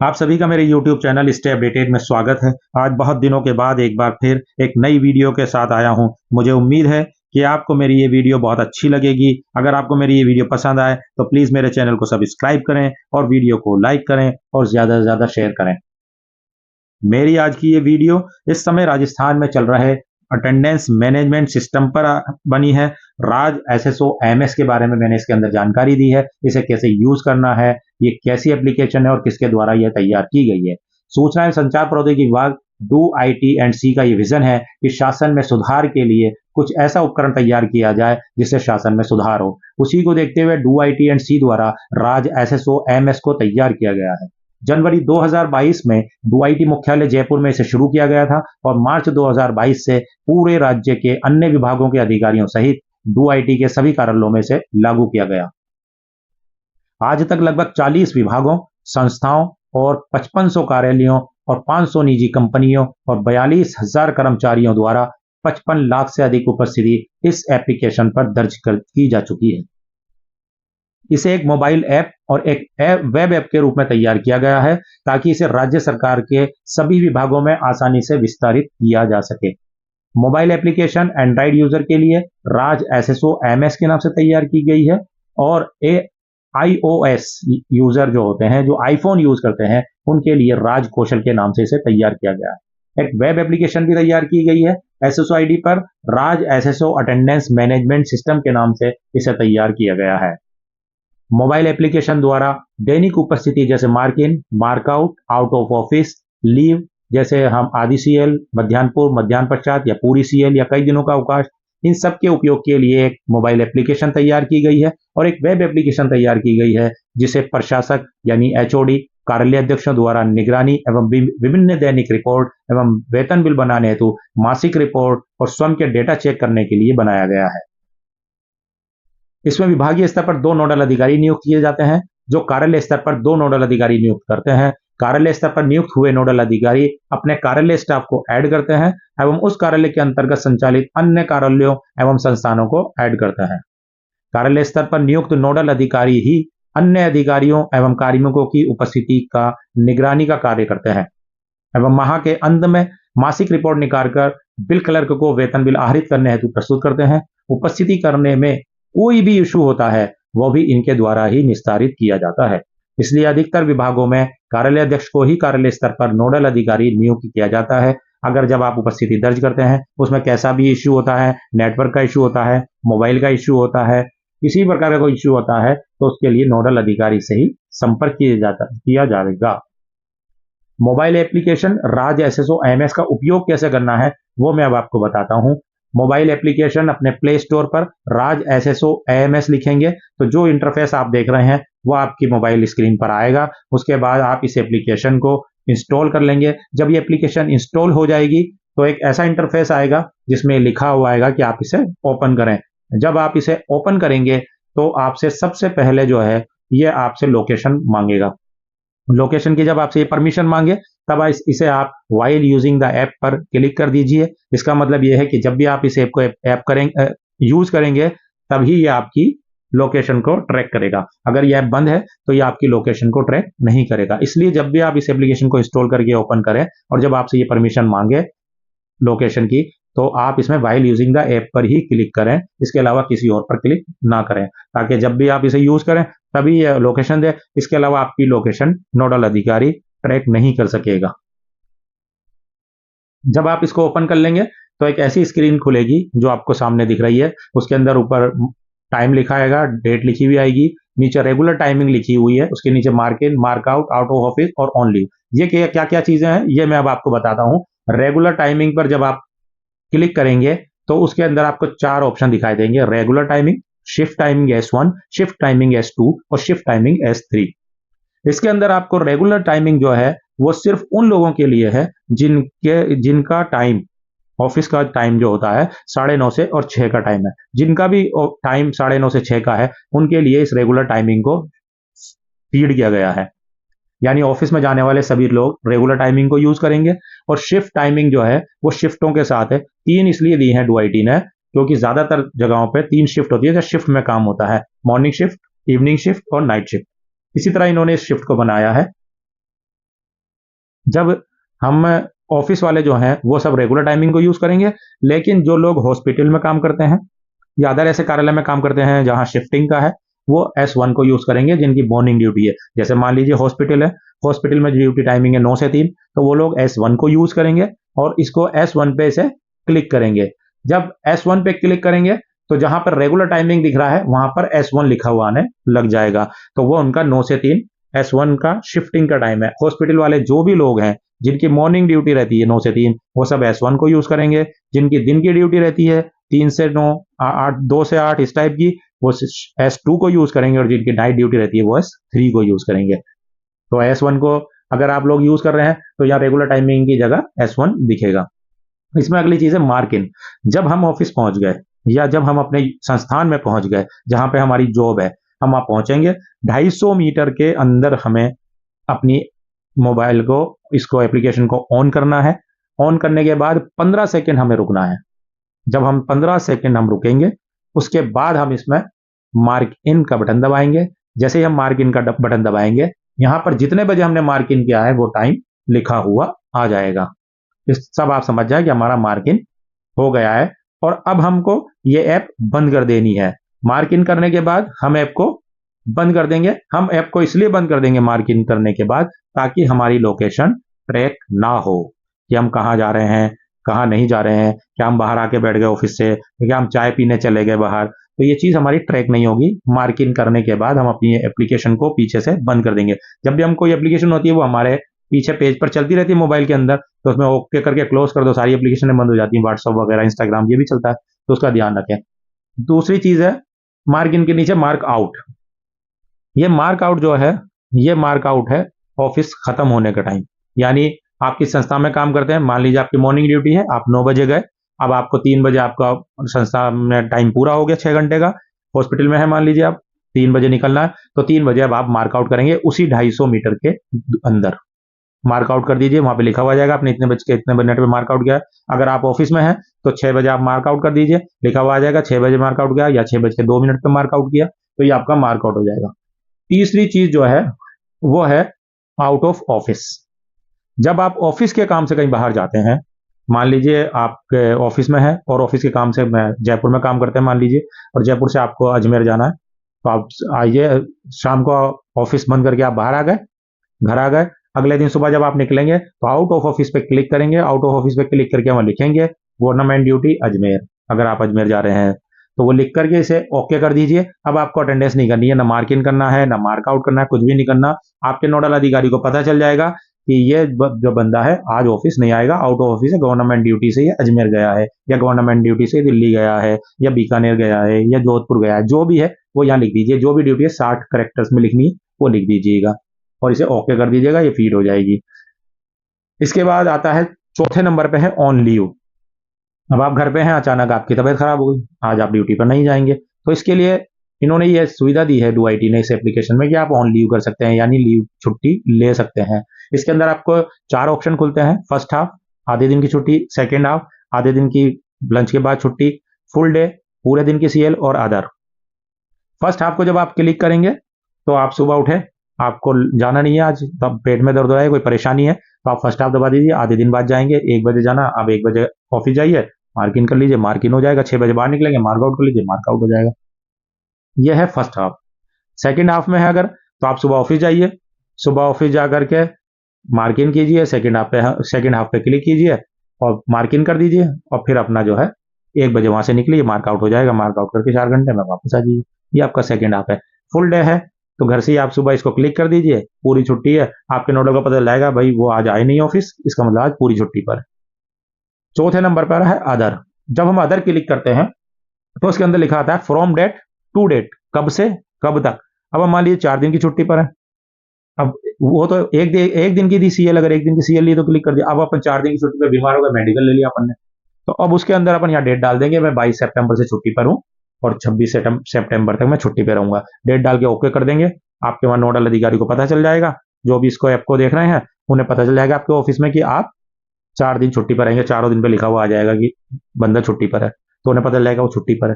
आप सभी का मेरे YouTube चैनल स्टे अपडेटेड में स्वागत है। आज बहुत दिनों के बाद एक बार फिर एक नई वीडियो के साथ आया हूं। मुझे उम्मीद है कि आपको मेरी ये वीडियो बहुत अच्छी लगेगी। अगर आपको मेरी ये वीडियो पसंद आए तो प्लीज़ मेरे चैनल को सब्सक्राइब करें और वीडियो को लाइक करें और ज़्यादा से ज़्यादा शेयर करें। मेरी आज की ये वीडियो इस समय राजस्थान में चल रहे अटेंडेंस मैनेजमेंट सिस्टम पर बनी है। राज एसएसओ एमएस के बारे में मैंने इसके अंदर जानकारी दी है। इसे कैसे यूज करना है, ये कैसी एप्लीकेशन है और किसके द्वारा यह तैयार की गई है। सूचना एवं संचार प्रौद्योगिकी विभाग डू आई एंड सी का ये विजन है कि शासन में सुधार के लिए कुछ ऐसा उपकरण तैयार किया जाए जिससे शासन में सुधार हो। उसी को देखते हुए डू आई एंड सी द्वारा राज एसएसओ एमएस को तैयार किया गया है। जनवरी 2022 में डूआईटी मुख्यालय जयपुर में इसे शुरू किया गया था और मार्च 2022 से पूरे राज्य के अन्य विभागों के अधिकारियों सहित डूआईटी के सभी कार्यालयों में इसे लागू किया गया। आज तक लगभग 40 विभागों, संस्थाओं और 5500 कार्यालयों और 500 निजी कंपनियों और 42,000 कर्मचारियों द्वारा 55 लाख से अधिक उपस्थिति इस एप्लीकेशन पर दर्ज की जा चुकी है। इसे एक मोबाइल ऐप और एक वेब ऐप के रूप में तैयार किया गया है ताकि इसे राज्य सरकार के सभी विभागों में आसानी से विस्तारित किया जा सके। मोबाइल एप्लीकेशन एंड्रॉइड यूजर के लिए राज एसएसओ एमएस के नाम से तैयार की गई है और आईओएस यूजर जो होते हैं, जो आईफोन यूज करते हैं, उनके लिए राज कौशल के नाम से इसे तैयार किया गया है। एक वेब एप्लीकेशन भी तैयार की गई है एसएसओ आईडी पर। राज एसएसओ अटेंडेंस मैनेजमेंट सिस्टम के नाम से इसे तैयार किया गया है। मोबाइल एप्लीकेशन द्वारा दैनिक उपस्थिति जैसे mark in, मार्कआउट, out of office, leave, जैसे हम आदि सीएल, मध्याह्न पूर्व, मध्याह्न पश्चात या पूरी सीएल या कई दिनों का अवकाश, इन सब के उपयोग के लिए एक मोबाइल एप्लीकेशन तैयार की गई है और एक वेब एप्लीकेशन तैयार की गई है जिसे प्रशासक यानी एचओडी, कार्यालय अध्यक्षों द्वारा निगरानी एवं विभिन्न दैनिक रिपोर्ट एवं वेतन बिल बनाने हेतु मासिक रिपोर्ट और स्वयं के डेटा चेक करने के लिए बनाया गया है। इसमें विभागीय स्तर पर 2 नोडल अधिकारी नियुक्त किए जाते हैं जो कार्यालय स्तर पर 2 नोडल अधिकारी नियुक्त करते हैं। कार्यालय स्तर पर नियुक्त हुए नोडल अधिकारी अपने कार्यालय स्टाफ को ऐड करते हैं एवं उस कार्यालय के अंतर्गत संचालित अन्य कार्यालयों एवं संस्थानों को ऐड करते हैं। कार्यालय स्तर पर नियुक्त नोडल अधिकारी ही अन्य अधिकारियों एवं कार्मिकों की उपस्थिति का निगरानी का कार्य करते हैं एवं माह के अंत में मासिक रिपोर्ट निकालकर बिल क्लर्क को वेतन बिल आहरित करने हेतु प्रस्तुत करते हैं। उपस्थिति करने में कोई भी इशू होता है वो भी इनके द्वारा ही निस्तारित किया जाता है। इसलिए अधिकतर विभागों में कार्यालय अध्यक्ष को ही कार्यालय स्तर पर नोडल अधिकारी नियुक्त किया जाता है। अगर जब आप उपस्थिति दर्ज करते हैं उसमें कैसा भी इश्यू होता है, नेटवर्क का इश्यू होता है, मोबाइल का इश्यू होता है, किसी प्रकार का कोई इश्यू होता है तो उसके लिए नोडल अधिकारी से ही संपर्क किया जाएगा। मोबाइल एप्लीकेशन राज एसएसओ एमएस का उपयोग कैसे करना है वो मैं अब आपको बताता हूं। मोबाइल एप्लीकेशन अपने प्ले स्टोर पर राज एसएसओ एमएस लिखेंगे तो जो इंटरफेस आप देख रहे हैं वो आपकी मोबाइल स्क्रीन पर आएगा। उसके बाद आप इस एप्लीकेशन को इंस्टॉल कर लेंगे। जब ये एप्लीकेशन इंस्टॉल हो जाएगी तो एक ऐसा इंटरफेस आएगा जिसमें लिखा हुआ आएगा कि आप इसे ओपन करें। जब आप इसे ओपन करेंगे तो आपसे सबसे पहले जो है ये आपसे लोकेशन मांगेगा। लोकेशन की जब आपसे ये परमिशन मांगे तब इसे आप वाइल यूजिंग द ऐप पर क्लिक कर दीजिए। इसका मतलब ये है कि जब भी आप इस ऐप को यूज करेंगे तभी ये आपकी लोकेशन को ट्रैक करेगा। अगर ये ऐप बंद है तो ये आपकी लोकेशन को ट्रैक नहीं करेगा। इसलिए जब भी आप इस एप्लीकेशन को इंस्टॉल करके ओपन करें और जब आपसे ये परमिशन मांगे लोकेशन की तो आप इसमें वाइल यूजिंग द ऐप पर ही क्लिक करें, इसके अलावा किसी और पर क्लिक ना करें, ताकि जब भी आप इसे यूज करें तभी यह लोकेशन दे। इसके अलावा आपकी लोकेशन नोडल अधिकारी ट्रैक नहीं कर सकेगा। जब आप इसको ओपन कर लेंगे तो एक ऐसी स्क्रीन खुलेगी जो आपको सामने दिख रही है। उसके अंदर ऊपर टाइम लिखा आएगा, डेट लिखी हुई आएगी, नीचे रेगुलर टाइमिंग लिखी हुई है, उसके नीचे mark in, mark out, out of office और ऑन लीव। ये क्या क्या चीजें हैं ये मैं अब आपको बताता हूं। रेगुलर टाइमिंग पर जब आप क्लिक करेंगे तो उसके अंदर आपको 4 ऑप्शन दिखाई देंगे। Regular timing, shift timing S1, shift timing S2 और शिफ्ट टाइमिंग S3। इसके अंदर आपको रेगुलर टाइमिंग जो है वो सिर्फ उन लोगों के लिए है जिनका टाइम, ऑफिस का टाइम जो होता है 9:30 से और 6 का टाइम है। जिनका भी टाइम 9:30 से 6 का है उनके लिए इस रेगुलर टाइमिंग को फीड किया गया है। यानी ऑफिस में जाने वाले सभी लोग रेगुलर टाइमिंग को यूज करेंगे। और शिफ्ट टाइमिंग जो है वो शिफ्टों के साथ है। 3 इसलिए दी है डूआईटी ने क्योंकि ज्यादातर जगहों पे 3 शिफ्ट होती है जब शिफ्ट में काम होता है, मॉर्निंग शिफ्ट, इवनिंग शिफ्ट और नाइट शिफ्ट। इसी तरह इन्होंने इस शिफ्ट को बनाया है। जब हम ऑफिस वाले जो हैं वो सब रेगुलर टाइमिंग को यूज करेंगे, लेकिन जो लोग हॉस्पिटल में काम करते हैं या अदर ऐसे कार्यालय में काम करते हैं जहां शिफ्टिंग का है, वो S1 को यूज करेंगे जिनकी मॉर्निंग ड्यूटी है। जैसे मान लीजिए हॉस्पिटल है, हॉस्पिटल में ड्यूटी टाइमिंग है 9 से 3, तो वो लोग S1 को यूज करेंगे और इसको S1 पे से क्लिक करेंगे। जब S1 पे क्लिक करेंगे तो जहां पर रेगुलर टाइमिंग दिख रहा है वहां पर S1 लिखा हुआ आने लग जाएगा, तो वो उनका 9 से 3 S1 का शिफ्टिंग का टाइम है। हॉस्पिटल वाले जो भी लोग हैं जिनकी मॉर्निंग ड्यूटी रहती है 9 से 3, वो सब S1 को यूज करेंगे। जिनकी दिन की ड्यूटी रहती है 3 से 9, 8, 2 से 8 इस टाइप की, वो S2 को यूज करेंगे और जिनकी नाइट ड्यूटी रहती है वो S3 को यूज करेंगे। तो S1 को अगर आप लोग यूज कर रहे हैं तो यहाँ रेगुलर टाइमिंग की जगह S1 दिखेगा। इसमें अगली चीज है मार्क इन। जब हम ऑफिस पहुंच गए या जब हम अपने संस्थान में पहुंच गए जहां पे हमारी जॉब है, हम वहां पहुंचेंगे, 250 मीटर के अंदर हमें अपनी मोबाइल को, इसको एप्लीकेशन को ऑन करना है। ऑन करने के बाद 15 सेकेंड हमें रुकना है। जब हम 15 सेकेंड हम रुकेंगे, उसके बाद हम इसमें मार्क इन का बटन दबाएंगे। जैसे ही हम मार्क इन का बटन दबाएंगे, यहां पर जितने बजे हमने मार्क इन किया है वो टाइम लिखा हुआ आ जाएगा। इस सब आप समझ जाए कि हमारा मार्क इन हो गया है और अब हमको ये ऐप बंद कर देनी है। मार्क इन करने के बाद हम ऐप को बंद कर देंगे। हम ऐप को इसलिए बंद कर देंगे मार्क इन करने के बाद, ताकि हमारी लोकेशन ट्रैक ना हो कि हम कहाँ जा रहे हैं, कहाँ नहीं जा रहे हैं, क्या हम बाहर आके बैठ गए ऑफिस से, क्या हम चाय पीने चले गए बाहर, तो ये चीज हमारी ट्रैक नहीं होगी। मार्क इन करने के बाद हम अपनी एप्लीकेशन को पीछे से बंद कर देंगे। जब भी हम कोई एप्लीकेशन होती है वो हमारे पीछे पेज पर चलती रहती है मोबाइल के अंदर, तो उसमें ओके करके क्लोज कर दो, सारी एप्लीकेशन बंद हो जाती है, व्हाट्सअप वगैरह, इंस्टाग्राम, ये भी चलता है, तो उसका ध्यान रखें। दूसरी चीज है मार्क इन के नीचे मार्क आउट। ये मार्क आउट जो है, ये मार्क आउट है ऑफिस खत्म होने का टाइम। यानी आप किस संस्था में काम करते हैं, मान लीजिए आपकी मॉर्निंग ड्यूटी है, आप 9 बजे गए, अब आपको 3 बजे आपका संस्था में टाइम पूरा हो गया 6 घंटे का। हॉस्पिटल में है मान लीजिए आप, 3 बजे निकलना है, तो 3 बजे अब आप मार्क आउट करेंगे उसी 250 मीटर के अंदर। मार्क आउट कर दीजिए, वहां पे लिखा हुआ जाएगा आपने इतने बज के इतने मिनट पे मार्क आउट किया। अगर आप ऑफिस में हैं तो 6 बजे आप मार्क आउट कर दीजिए, लिखा हुआ आ जाएगा 6 बजे मार्क आउट किया या 6 बज के 2 मिनट पे मार्क आउट किया, तो ये आपका मार्क आउट हो जाएगा। तीसरी चीज जो है वो है आउट ऑफ ऑफिस। जब आप ऑफिस के काम से कहीं बाहर जाते हैं, मान लीजिए आप ऑफिस में है और ऑफिस के काम से, मैं जयपुर में काम करते हैं मान लीजिए, और जयपुर से आपको अजमेर जाना है, तो आप आइए, शाम को ऑफिस बंद करके आप बाहर आ गए, घर आ गए। अगले दिन सुबह जब आप निकलेंगे तो आउट ऑफ ऑफिस पे क्लिक करेंगे। आउट ऑफ ऑफिस पे क्लिक करके वहां लिखेंगे गवर्नमेंट ड्यूटी अजमेर, अगर आप अजमेर जा रहे हैं तो वो लिख करके इसे ओके कर दीजिए। अब आपको अटेंडेंस नहीं करनी है, ना मार्क इन करना है, ना मार्क आउट करना है, कुछ भी नहीं करना। आपके नोडल अधिकारी को पता चल जाएगा कि ये जो बंदा है आज ऑफिस नहीं आएगा, आउट ऑफ ऑफिस है, गवर्नमेंट ड्यूटी से ये अजमेर गया है, या गवर्नमेंट ड्यूटी से दिल्ली गया है, या बीकानेर गया है, या जोधपुर गया है, जो भी है वो यहाँ लिख दीजिए। जो भी ड्यूटी है 60 करेक्टर्स में लिखनी है वो लिख दीजिएगा और इसे ओके कर दीजिएगा, ये फीड हो जाएगी। इसके बाद आता है चौथे नंबर पे है ऑन लीव। अब आप घर पे हैं, अचानक आपकी तबीयत खराब हो गई, आज आप ड्यूटी पर नहीं जाएंगे, तो इसके लिए इन्होंने ये सुविधा दी है डूआईटी ने इस एप्लीकेशन में कि आप ऑन लीव कर सकते हैं, यानी लीव छुट्टी ले सकते हैं। इसके अंदर आपको 4 ऑप्शन खुलते हैं। फर्स्ट हाफ आधे दिन की छुट्टी, सेकेंड हाफ आधे दिन की लंच के बाद छुट्टी, फुल डे पूरे दिन की सीएल और अदर। फर्स्ट हाफ को जब आप क्लिक करेंगे तो आप सुबह उठे, आपको जाना नहीं है आज, तब पेट में दर्द हो रहा है, कोई परेशानी है, तो आप फर्स्ट हाफ दबा दीजिए, आधे दिन बाद जाएंगे, 1 बजे जाना, आप 1 बजे ऑफिस जाइए, मार्क इन कर लीजिए, मार्क इन हो जाएगा, 6 बजे बाहर निकलेंगे, मार्क आउट कर लीजिए, मार्क आउट हो जाएगा। यह है फर्स्ट हाफ। सेकेंड हाफ में है अगर, तो आप सुबह ऑफिस जाइए, सुबह ऑफिस जा करके मार्क इन कीजिए, सेकेंड हाफ पे क्लिक कीजिए और मार्क इन कर दीजिए, और फिर अपना जो है 1 बजे वहां से निकलिए, मार्क आउट हो जाएगा, मार्क आउट करके 4 घंटे में वापस आ जाइए। ये आपका सेकेंड हाफ है। फुल डे है तो घर से ही आप सुबह इसको क्लिक कर दीजिए, पूरी छुट्टी है, आपके नोडल को पता लगेगा भाई वो आज आए नहीं ऑफिस, इसका मतलब आज पूरी छुट्टी पर है। चौथे नंबर पर है अदर। जब हम अदर क्लिक करते हैं तो उसके अंदर लिखा आता है फ्रॉम डेट टू डेट, कब से कब तक। अब हम मान लीजिए 4 दिन की छुट्टी पर है, अब वो तो एक दिन की थी सीएल, अगर एक दिन की सीएल ली तो क्लिक कर दिया। अब अपन 4 दिन की छुट्टी पर बीमार हो गए, मेडिकल ले लिया अपन ने, तो अब उसके अंदर अपन यहाँ डेट डाल देंगे, मैं 22 सितंबर से छुट्टी पर हूँ और 26 सितंबर तक मैं छुट्टी पे रहूंगा। डेट डाल के ओके कर देंगे, आपके वहां नोडल अधिकारी को पता चल जाएगा, जो भी इसको ऐप को देख रहे हैं उन्हें पता चल जाएगा आपके ऑफिस में कि आप 4 दिन छुट्टी पर रहेंगे, चारों दिन पे लिखा हुआ आ जाएगा कि बंदा छुट्टी पर है, तो उन्हें पता चलेगा वो छुट्टी पर है,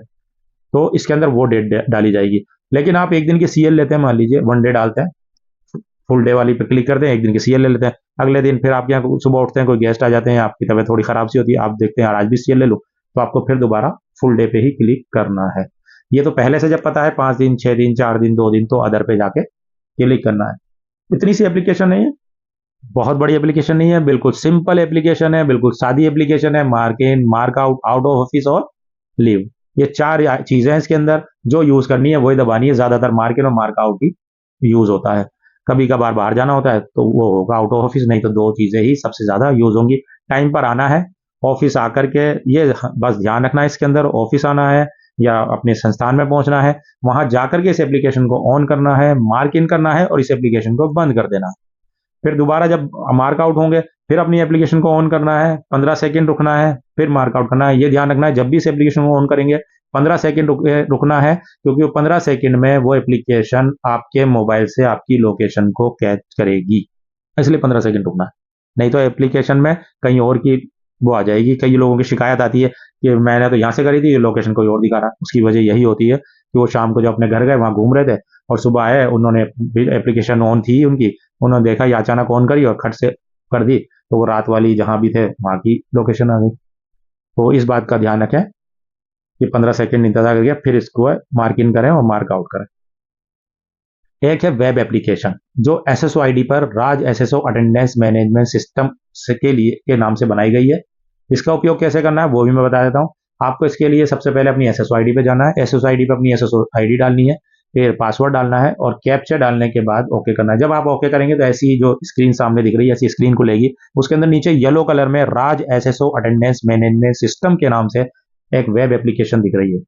तो इसके अंदर वो डेट डाली जाएगी। लेकिन आप एक दिन की सीएल लेते हैं, मान लीजिए 1 डे डालते हैं, फुल डे वाली पे क्लिक करते हैं, एक दिन की सीएल ले लेते हैं। अगले दिन फिर आपके यहाँ सुबह उठते हैं, कोई गेस्ट आ जाते हैं, आपकी तबीयत थोड़ी खराब सी होती है, आप देखते हैं यार आज भी सीएल ले लो, तो आपको फिर दोबारा फुल डे पे ही क्लिक करना है। ये तो पहले से जब पता है 5 दिन 6 दिन 4 दिन 2 दिन, तो अदर पे जाके क्लिक करना है। इतनी सी एप्लीकेशन नहीं है, बहुत बड़ी एप्लीकेशन नहीं है, बिल्कुल सिंपल एप्लीकेशन है, बिल्कुल सादी एप्लीकेशन है। Mark in, mark out, out of office और लीव, ये 4 चीजें हैं इसके अंदर जो यूज करनी है, वही दबानी है। ज्यादातर मार्क इन और मार्क आउट ही यूज होता है। कभी कभार बाहर जाना होता है तो वो होगा आउट ऑफ ऑफिस, नहीं तो 2 चीजें ही सबसे ज्यादा यूज होंगी। टाइम पर आना है, ऑफिस आकर के ये बस ध्यान रखना है, इसके अंदर ऑफिस आना है या अपने संस्थान में पहुंचना है, वहां जाकर के इस एप्लीकेशन को ऑन करना है, मार्क इन करना है और इस एप्लीकेशन को बंद कर देना है। फिर दोबारा जब मार्क आउट होंगे फिर अपनी एप्लीकेशन को ऑन करना है, 15 सेकंड रुकना है, फिर मार्क आउट करना है। ये ध्यान रखना है जब भी इस एप्लीकेशन को ऑन करेंगे 15 सेकंड रुकना है, क्योंकि वो 15 सेकंड में वो एप्लीकेशन आपके मोबाइल से आपकी लोकेशन को कैच करेगी, इसलिए 15 सेकंड रुकना है। नहीं तो एप्लीकेशन में कहीं और की वो आ जाएगी। कई लोगों की शिकायत आती है कि मैंने तो यहाँ से करी थी, लोकेशन कोई और दिखा रहा है। उसकी वजह यही होती है कि वो शाम को जब अपने घर गए वहां घूम रहे थे और सुबह आए, उन्होंने एप्लीकेशन ऑन थी उनकी, उन्होंने देखा ये अचानक ऑन करी और खट से कर दी, तो वो रात वाली जहां भी थे वहां की लोकेशन आ गई। तो इस बात का ध्यान रखें कि 15 सेकंड इंतजार करके फिर इसको मार्क इन करें और मार्क आउट करें। एक है वेब एप्लीकेशन जो एसएसओ आईडी पर राज एसएसओ अटेंडेंस मैनेजमेंट सिस्टम के लिए के नाम से बनाई गई है। इसका उपयोग कैसे करना है वो भी मैं बता देता हूँ आपको। इसके लिए सबसे पहले अपनी एसएसओ आईडी पे जाना है, एसएसओ आईडी पे अपनी एसएसओ आईडी डालनी है, फिर पासवर्ड डालना है और कैप्चा डालने के बाद ओके करना है। जब आप ओके करेंगे तो ऐसी जो स्क्रीन सामने दिख रही है ऐसी स्क्रीन खुलेगी। उसके अंदर नीचे येलो कलर में राज एसएसओ अटेंडेंस मैनेजमेंट सिस्टम के नाम से एक वेब एप्लीकेशन दिख रही है।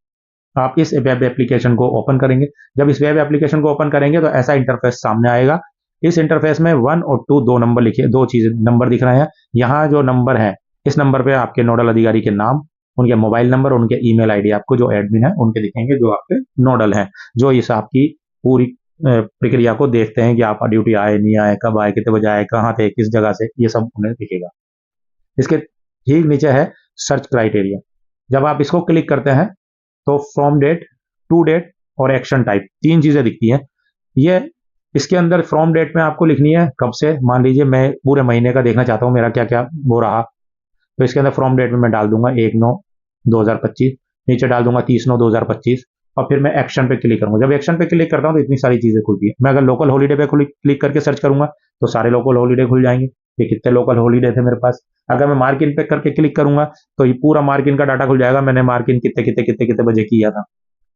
आप इस वेब एप्लीकेशन को ओपन करेंगे। जब इस वेब एप्लीकेशन को ओपन करेंगे तो ऐसा इंटरफेस सामने आएगा। इस इंटरफेस में 1 और 2 दो नंबर लिखे, दो चीजें नंबर दिख रहे हैं। यहाँ जो नंबर है इस नंबर पे आपके नोडल अधिकारी के नाम, उनके मोबाइल नंबर, उनके ईमेल आईडी आपको जो एडमिन है उनके दिखेंगे, जो आपके नोडल हैं, जो इस आपकी पूरी प्रक्रिया को देखते हैं कि आप ड्यूटी आए नहीं आए, कब आए, कितने बजे आए, कहाँ थे, किस जगह से, ये सब उन्हें दिखेगा। इसके ठीक नीचे है सर्च क्राइटेरिया। जब आप इसको क्लिक करते हैं तो फ्रॉम डेट, टू डेट और एक्शन टाइप 3 चीजें दिखती हैं। ये इसके अंदर फ्रॉम डेट में आपको लिखनी है कब से। मान लीजिए मैं पूरे महीने का देखना चाहता हूँ मेरा क्या क्या वो रहा, तो इसके अंदर फ्रॉम डेट में मैं डाल दूंगा 1/9/2025, नीचे डाल दूंगा 30/9/2025 और फिर मैं एक्शन पे क्लिक करूंगा। जब एक्शन पे क्लिक करता हूँ तो इतनी सारी चीजें खुलती है। मैं अगर लोकल हॉलीडे पे क्लिक करके सर्च करूंगा तो सारे लोकल हॉलीडे खुल जाएंगे, ये कितने लोकल हॉलीडे थे मेरे पास। अगर मैं मार्क इन पे करके क्लिक करूंगा तो ये पूरा मार्क इन का डाटा खुल जाएगा, मैंने मार्क इन कितने कितने कितने कितने बजे किया था।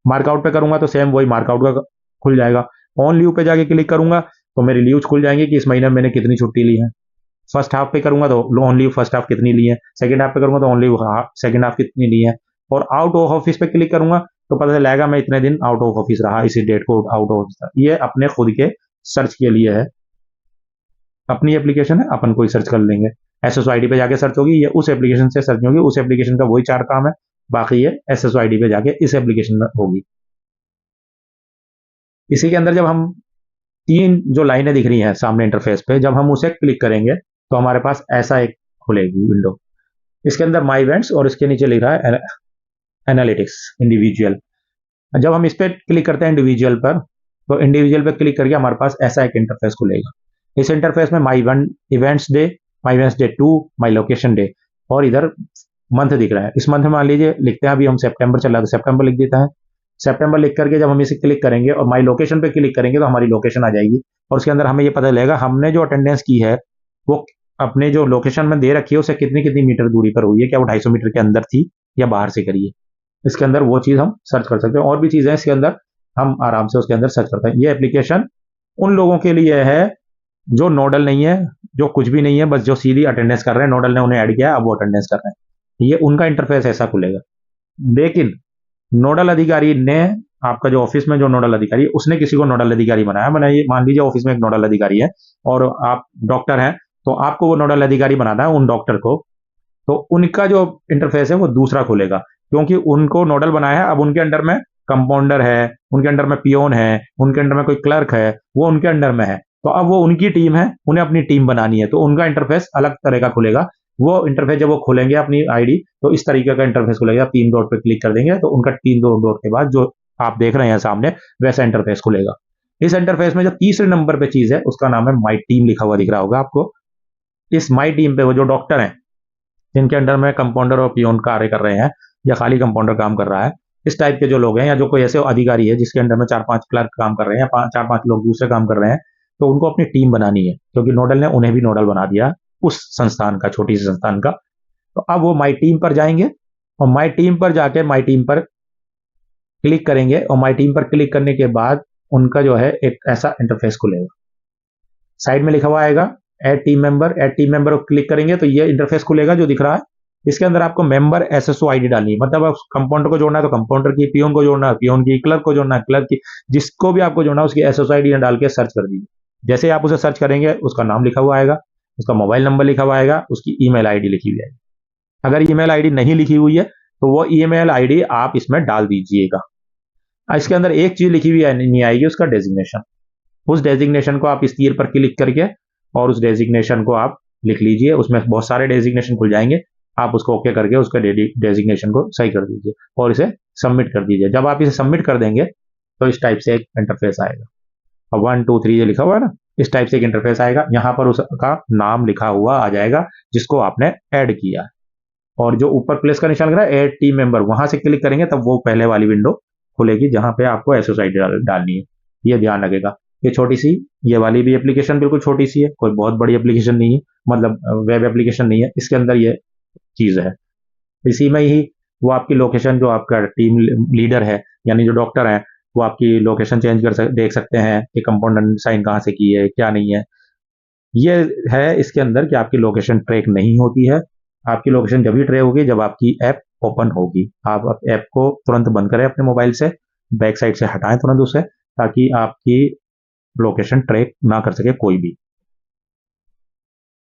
मार्क आउट पे करूंगा तो सेम वही मार्क आउट का खुल जाएगा। ऑन लीव पे जाके क्लिक करूंगा तो मेरी लीव्स खुल जाएंगी कि इस महीने में मैंने कितनी छुट्टी ली है। फर्स्ट हाफ पे करूंगा तो ऑन लीव फर्स्ट हाफ कितनी ली है, सेकंड हाफ पे करूंगा तो ऑन लीव सेकंड हाफ कितनी ली है। और आउट ऑफ ऑफिस पे क्लिक करूंगा तो पता चलेगा मैं इतने दिन आउट ऑफ ऑफिस रहा, इसी डेट को आउट ऑफ ऑफिस था। ये अपने खुद के सर्च के लिए है, अपनी एप्लीकेशन है, अपन कोई सर्च कर लेंगे। एसएसओ आईडी पे जाके सर्च होगी, ये उस एप्लीकेशन से सर्च होगी, उस एप्लीकेशन का वही 4 काम है, बाकी ये एसएसओ आईडी पे जाके इस एप्लीकेशन में होगी। इसी के अंदर जब हम 3 जो लाइनें दिख रही हैं सामने इंटरफेस पे, जब हम उसे क्लिक करेंगे तो हमारे पास ऐसा एक खुलेगी विंडो। इसके अंदर माई इवेंट्स और इसके नीचे लिख रहा है एनालिटिक्स इंडिविजुअल। जब हम इस पर क्लिक करते हैं इंडिविजुअल पर, तो इंडिविजुअल पे क्लिक करके हमारे पास ऐसा एक इंटरफेस खुलेगा। इस इंटरफेस में my events day, my events day 2, my location day और इधर मंथ दिख रहा है। इस मंथ में मान लीजिए लिखते हैं, अभी हम सितंबर चल रहा है तो सितंबर लिख देता है। सितंबर लिख करके जब हम इसे क्लिक करेंगे और माई लोकेशन पे क्लिक करेंगे तो हमारी लोकेशन आ जाएगी और उसके अंदर हमें ये पता चलेगा हमने जो अटेंडेंस की है वो अपने जो लोकेशन में दे रखी है उससे कितनी कितनी मीटर दूरी पर हुई है, क्या वो 250 मीटर के अंदर थी या बाहर से करी है। इसके अंदर वो चीज हम सर्च कर सकते हैं। और भी चीजें इसके अंदर हम आराम से उसके अंदर सर्च करते हैं। ये एप्लीकेशन उन लोगों के लिए है जो नोडल नहीं है, जो कुछ भी नहीं है, बस जो सीधी अटेंडेंस कर रहे हैं, नोडल ने उन्हें ऐड किया अब वो अटेंडेंस कर रहे हैं। ये उनका इंटरफेस ऐसा खुलेगा। लेकिन नोडल अधिकारी ने, आपका जो ऑफिस में जो नोडल अधिकारी है उसने किसी को नोडल अधिकारी बनाया। मैंने मान लीजिए ऑफिस में एक नोडल अधिकारी है और आप डॉक्टर हैं, तो आपको वो नोडल अधिकारी बनाना है उन डॉक्टर को, तो उनका जो इंटरफेस है वो दूसरा खुलेगा, क्योंकि उनको नोडल बनाया है। अब उनके अंडर में कंपाउंडर है, उनके अंडर में पियोन है, उनके अंडर में कोई क्लर्क है, वो उनके अंडर में है, तो अब वो उनकी टीम है, उन्हें अपनी टीम बनानी है, तो उनका इंटरफेस अलग तरह का खुलेगा। वो इंटरफेस जब वो खोलेंगे अपनी आईडी तो इस तरीके का इंटरफेस खुलेगा। 3 डॉट पे क्लिक कर देंगे तो उनका 3 डॉट के बाद जो आप देख रहे हैं सामने वैसा इंटरफेस खुलेगा। इस इंटरफेस में जो तीसरे नंबर पे चीज है उसका नाम है माई टीम, लिखा हुआ दिख रहा होगा आपको। इस माई टीम पे वो जो डॉक्टर हैं जिनके अंडर में कंपाउंडर और पियोन कार्य कर रहे हैं या खाली कंपाउंडर काम कर रहा है, इस टाइप के जो लोग हैं या जो कोई ऐसे अधिकारी है जिसके अंडर में 4-5 क्लर्क काम कर रहे हैं या 4-5 लोग दूसरे काम कर रहे हैं, तो उनको अपनी टीम बनानी है, क्योंकि नोडल ने उन्हें भी नोडल बना दिया उस संस्थान का, छोटी सी संस्थान का। तो अब वो माई टीम पर जाएंगे और माई टीम पर जाके माई टीम पर क्लिक करेंगे और माई टीम पर क्लिक करने के बाद उनका जो है एक ऐसा इंटरफेस खुलेगा। साइड में लिखा हुआ आएगा ऐड टीम मेंबर को क्लिक करेंगे तो ये इंटरफेस खुलेगा जो दिख रहा है। इसके अंदर आपको मेंबर एसएसओ आईडी डालनी है, मतलब आप कंपाउंडर को जोड़ना है तो कंपाउंडर की, पियोन को जोड़ना है पियोन की, क्लर्क को जोड़ना है क्लर्क की, जिसको भी आपको जोड़ना है उसकी एसएसओ आईडी डाल के सर्च कर दीजिए। जैसे आप उसे सर्च करेंगे उसका नाम लिखा हुआ आएगा, उसका मोबाइल नंबर लिखा हुआ आएगा, उसकी ईमेल आईडी लिखी हुई आएगी। अगर ईमेल आईडी नहीं लिखी हुई है तो वो ईमेल आईडी आप इसमें डाल दीजिएगा। इसके अंदर एक चीज लिखी हुई नहीं आएगी, उसका डेजिग्नेशन। उस डेजिग्नेशन को आप इस तीर पर क्लिक करके और उस डेजिग्नेशन को आप लिख लीजिए। उसमें बहुत सारे डेजिग्नेशन खुल जाएंगे, आप उसको ओके करके उसका डेजिग्नेशन को सही कर दीजिए और इसे सबमिट कर दीजिए। जब आप इसे सबमिट कर देंगे तो इस टाइप से एक इंटरफेस आएगा। अब 1 2 3 ये लिखा हुआ है ना, इस टाइप से एक इंटरफेस आएगा। यहाँ पर उसका नाम लिखा हुआ आ जाएगा जिसको आपने ऐड किया है, और जो ऊपर प्लेस का निशान लग रहा है ऐड टीम मेंबर, वहां से क्लिक करेंगे तब वो पहले वाली विंडो खुलेगी जहां पे आपको एसोसाइटी डालनी है। ये ध्यान रखेगा। ये छोटी सी, ये वाली भी एप्लीकेशन बिल्कुल छोटी सी है, कोई बहुत बड़ी एप्लीकेशन नहीं है, मतलब वेब एप्लीकेशन नहीं है। इसके अंदर ये चीज है, इसी में ही वो आपकी लोकेशन, जो आपका टीम लीडर है यानी जो डॉक्टर है, वो आपकी लोकेशन चेंज देख सकते हैं कि कंपाउंडर साइन कहाँ से की है क्या नहीं है। ये है इसके अंदर कि आपकी लोकेशन ट्रैक नहीं होती है। आपकी लोकेशन जब भी ट्रैक होगी जब आपकी ऐप ओपन होगी। आप ऐप को तुरंत बंद करें अपने मोबाइल से, बैक साइड से हटाएं तुरंत उसे, ताकि आपकी लोकेशन ट्रैक ना कर सके कोई भी।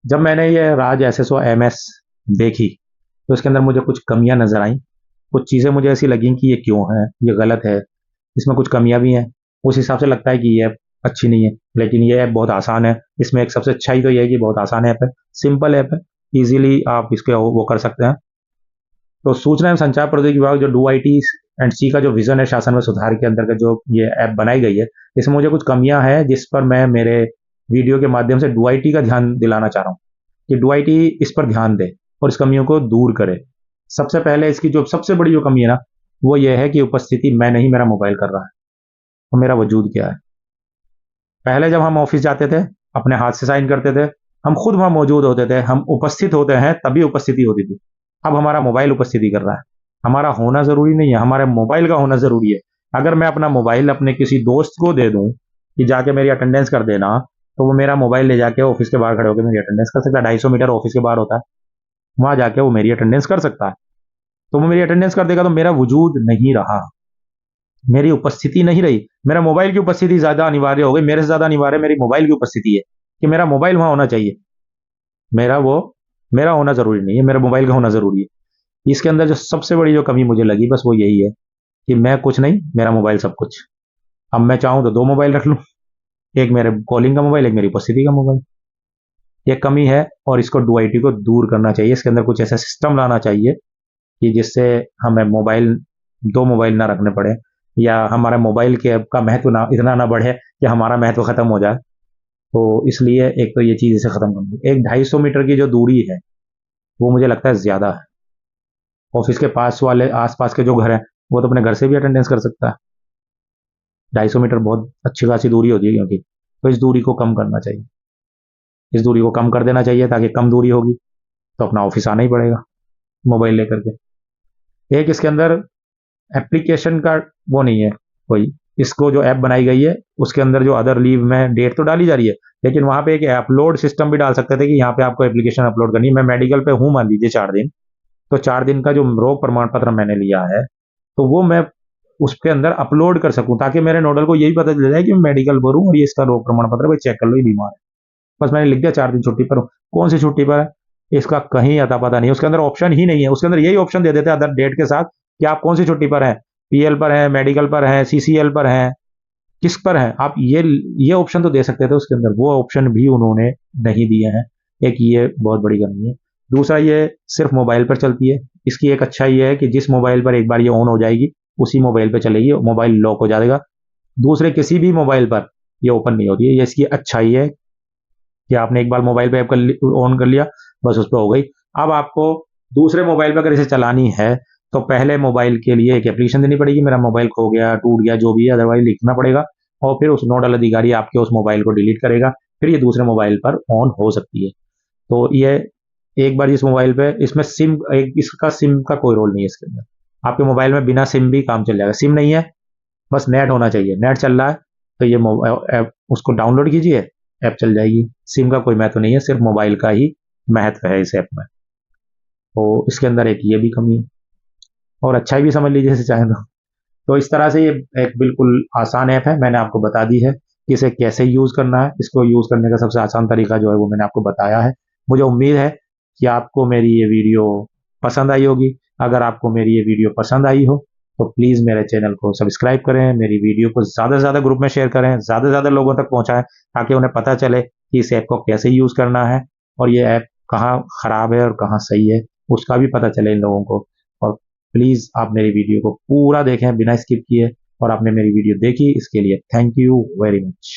जब मैंने ये राज एसएसओ एमएस देखी तो इसके अंदर मुझे कुछ कमियां नजर आई। कुछ चीजें मुझे ऐसी लगी कि ये क्यों है, ये गलत है, इसमें कुछ कमियां भी हैं। उस हिसाब से लगता है कि ये ऐप अच्छी नहीं है, लेकिन ये ऐप बहुत आसान है। इसमें एक सबसे अच्छाई तो ये है कि बहुत आसान ऐप है, सिंपल ऐप है, इजीली आप इसके वो कर सकते हैं। तो सूचना एवं संचार प्रौद्योगिकी विभाग जो डू आई एंड सी का जो विजन है शासन में सुधार के अंतर्गत जो ये ऐप बनाई गई है, इसमें मुझे कुछ कमियां हैं जिस पर मैं मेरे वीडियो के माध्यम से डू का ध्यान दिलाना चाह रहा हूँ कि डू इस पर ध्यान दे और इस कमियों को दूर करे। सबसे पहले इसकी जो सबसे बड़ी जो कमी है ना, वो ये है कि उपस्थिति मैं नहीं, मेरा मोबाइल कर रहा है। तो मेरा वजूद क्या है? पहले जब हम ऑफिस जाते थे अपने हाथ से साइन करते थे, हम खुद वहां मौजूद होते थे, हम उपस्थित होते हैं तभी उपस्थिति होती थी। अब हमारा मोबाइल उपस्थिति कर रहा है। हमारा होना जरूरी नहीं है, हमारे मोबाइल का होना जरूरी है। अगर मैं अपना मोबाइल अपने किसी दोस्त को दे दूं कि जाके मेरी अटेंडेंस कर देना, तो वो मेरा मोबाइल ले जाके ऑफिस के बाहर खड़े होकर मेरी अटेंडेंस कर सकता है। 250 मीटर ऑफिस के बाहर होता है, वहां जाके वो मेरी अटेंडेंस कर सकता है। तो वो मेरी अटेंडेंस कर देगा तो मेरा वजूद नहीं रहा, मेरी उपस्थिति नहीं रही। मेरा मोबाइल की उपस्थिति ज्यादा अनिवार्य हो गई, मेरे से ज्यादा अनिवार्य मेरी मोबाइल की उपस्थिति है कि मेरा मोबाइल वहां होना चाहिए। मेरा होना जरूरी नहीं है, मेरा मोबाइल का होना जरूरी है। इसके अंदर जो सबसे बड़ी जो कमी मुझे लगी बस वो यही है कि मैं कुछ नहीं, मेरा मोबाइल सब कुछ। अब मैं चाहूं तो 2 मोबाइल रख लूं, एक मेरे कॉलिंग का मोबाइल, एक मेरी उपस्थिति का मोबाइल। ये कमी है और इसको डुआईटी को दूर करना चाहिए। इसके अंदर कुछ ऐसा सिस्टम लाना चाहिए कि जिससे हमें मोबाइल 2 मोबाइल ना रखने पड़े, या हमारे मोबाइल के का महत्व ना इतना ना बढ़े कि हमारा महत्व खत्म हो जाए। तो इसलिए एक तो ये चीज इसे खत्म करनी। एक 250 मीटर की जो दूरी है वो मुझे लगता है ज्यादा है। ऑफिस के पास वाले आसपास के जो घर हैं वो तो अपने घर से भी अटेंडेंस कर सकता है। 250 मीटर बहुत अच्छी खासी दूरी होती है, क्योंकि तो इस दूरी को कम करना चाहिए, इस दूरी को कम कर देना चाहिए, ताकि कम दूरी होगी तो अपना ऑफिस आना ही पड़ेगा मोबाइल लेकर के। एक इसके अंदर एप्लीकेशन का वो नहीं है कोई, इसको जो ऐप बनाई गई है उसके अंदर जो अदर लीव में डेट तो डाली जा रही है, लेकिन वहां पे एक अपलोड सिस्टम भी डाल सकते थे कि यहाँ पे आपको एप्लीकेशन अपलोड करनी है। मैं मेडिकल पे हूँ मान लीजिए 4 दिन, तो 4 दिन का जो रोग प्रमाण पत्र मैंने लिया है तो वो मैं उसके अंदर अपलोड कर सकूं, ताकि मेरे नोडल को यही पता चल जाए कि मैं मेडिकल पर हूँ और ये इसका रोग प्रमाण पत्र, भाई चेक कर लो ये बीमार है। बस मैंने लिख दिया 4 दिन छुट्टी पर हूँ। कौन सी छुट्टी पर है इसका कहीं अता पता नहीं, उसके अंदर ऑप्शन ही नहीं है। उसके अंदर यही ऑप्शन दे देते हैं अदर डेट के साथ कि आप कौन सी छुट्टी पर हैं, पीएल पर हैं, मेडिकल पर हैं, सीसीएल पर हैं, किस पर हैं आप। ये ऑप्शन तो दे सकते थे उसके अंदर, वो ऑप्शन भी उन्होंने नहीं दिए हैं। एक ये बहुत बड़ी कमी है। दूसरा, ये सिर्फ मोबाइल पर चलती है। इसकी एक अच्छा ये है कि जिस मोबाइल पर एक बार ये ऑन हो जाएगी उसी मोबाइल पर चलेगी, मोबाइल लॉक हो जाएगा। दूसरे किसी भी मोबाइल पर ये ओपन नहीं होती है। ये इसकी अच्छाई है कि आपने एक बार मोबाइल पे ऐप ऑन कर लिया, बस उस पर हो गई। अब आपको दूसरे मोबाइल पे अगर इसे चलानी है तो पहले मोबाइल के लिए एक एप्लीकेशन देनी पड़ेगी, मेरा मोबाइल खो गया, टूट गया, जो भी है, अदरवाइज लिखना पड़ेगा, और फिर उस नोडल अधिकारी आपके उस मोबाइल को डिलीट करेगा, फिर ये दूसरे मोबाइल पर ऑन हो सकती है। तो ये एक बार इस मोबाइल पे, इसमें सिम, एक इसका सिम का कोई रोल नहीं है इसके अंदर। आपके मोबाइल में बिना सिम भी काम चल जाएगा। सिम नहीं है, बस नेट होना चाहिए, नेट चल रहा है तो ये ऐप उसको डाउनलोड कीजिए, ऐप चल जाएगी। सिम का कोई महत्व नहीं है, सिर्फ मोबाइल का ही महत्व है इस ऐप में। तो इसके अंदर एक ये भी कमी है, और अच्छाई भी समझ लीजिए इसे चाहे तो इस तरह से ये एक बिल्कुल आसान ऐप है, मैंने आपको बता दी है कि इसे कैसे यूज़ करना है। इसको यूज़ करने का सबसे आसान तरीका जो है वो मैंने आपको बताया है। मुझे उम्मीद है कि आपको मेरी ये वीडियो पसंद आई होगी। अगर आपको मेरी ये वीडियो पसंद आई हो तो प्लीज़ मेरे चैनल को सब्सक्राइब करें, मेरी वीडियो को ज़्यादा से ज़्यादा ग्रुप में शेयर करें, ज़्यादा से ज़्यादा लोगों तक पहुँचाएँ, ताकि उन्हें पता चले कि इस ऐप को कैसे यूज़ करना है, और ये ऐप कहाँ ख़राब है और कहाँ सही है, उसका भी पता चले इन लोगों को। और प्लीज़ आप मेरी वीडियो को पूरा देखें बिना स्किप किए, और आपने मेरी वीडियो देखी इसके लिए थैंक यू वेरी मच।